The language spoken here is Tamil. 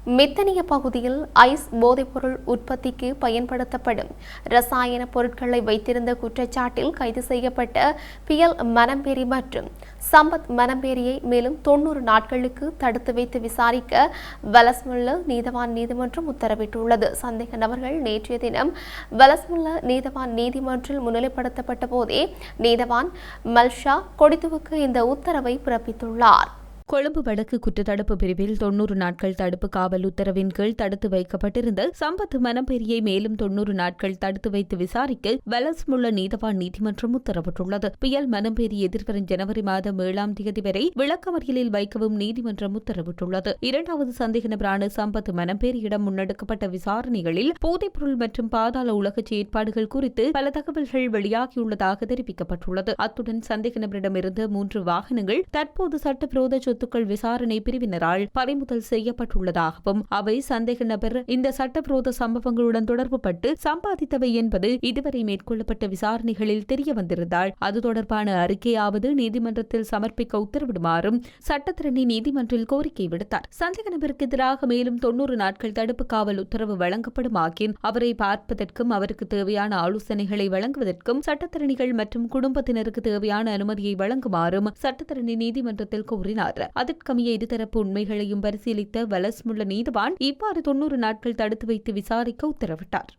மித்தனிய பகுதியில் ஐஸ் போதைப்பொருள் உற்பத்திக்கு பயன்படுத்தப்படும் ரசாயன பொருட்களை வைத்திருந்த குற்றச்சாட்டில் கைது செய்யப்பட்ட பியல் மனம்பேரி மற்றும் சம்பத் மனம்பேரியை மேலும் 90 நாட்களுக்கு தடுத்து வைத்து விசாரிக்க வலஸ்முல்ல நீதவான் நீதிமன்றம் உத்தரவிட்டுள்ளது. சந்தேக நபர்கள் நேற்றைய தினம் வலஸ்முல்ல நீதவான் நீதிமன்றில் முன்னிலைப்படுத்தப்பட்ட போதே நீதவான் மல்ஷா கொடிதுவுக்கு இந்த உத்தரவை பிறப்பித்துள்ளார். கொழும்பு வடக்கு குற்றத்தடுப்பு பிரிவில் 90 நாட்கள் தடுப்பு காவல் உத்தரவின் கீழ் தடுத்து வைக்கப்பட்டிருந்த சம்பத் மனம்பேரியை மேலும் 90 நாட்கள் தடுத்து வைத்து விசாரிக்க வலஸ்முல்ல நீதவான் நீதிமன்றம் உத்தரவிட்டுள்ளது. புயல் மனம்பேரி எதிர்வரும் ஜனவரி மாதம் 7ஆம் தேதி வரை விளக்கமறியலில் வைக்கவும் நீதிமன்றம் உத்தரவிட்டுள்ளது. இரண்டாவது சந்தேக நபரான சம்பத் மனம்பேரியிடம் முன்னெடுக்கப்பட்ட விசாரணைகளில் போதைப்பொருள் மற்றும் பாதாள உலக செயற்பாடுகள் குறித்து பல தகவல்கள் வெளியாகியுள்ளதாக தெரிவிக்கப்பட்டுள்ளது. அத்துடன் சந்தேக நபரிடமிருந்து 3 வாகனங்கள் தற்போது சட்டவிரோத சொத்துக்கள் விசாரணை பிரிவினரால் பறிமுதல் செய்யப்பட்டுள்ளதாகவும் அவை சந்தேக நபர் இந்த சட்டவிரோத சம்பவங்களுடன் தொடர்புபட்டு சம்பாதித்தவை என்பது இதுவரை மேற்கொள்ளப்பட்ட விசாரணைகளில் தெரிய வந்திருந்தால் அது தொடர்பான அறிக்கையாவது நீதிமன்றத்தில் சமர்ப்பிக்க உத்தரவிடுமாறும் சட்டத்திரணி நீதிமன்றில் கோரிக்கை விடுத்தார். சந்தேக நபருக்கு எதிராக மேலும் 90 நாட்கள் தடுப்பு காவல் உத்தரவு வழங்கப்படுமாயின் அவரை பார்ப்பதற்கும் அவருக்கு தேவையான ஆலோசனைகளை வழங்குவதற்கும் சட்டத்திரணிகள் மற்றும் குடும்பத்தினருக்கு தேவையான அனுமதியை வழங்குமாறும் சட்டத்திரணி நீதிமன்றத்தில் கோரினார். அதற்கமைய இருதரப்பு உண்மைகளையும் பரிசீலித்த வலஸ்முல்ல நீதவான் இவ்வாறு 90 நாட்கள் தடுத்து வைத்து விசாரிக்க உத்தரவிட்டார்.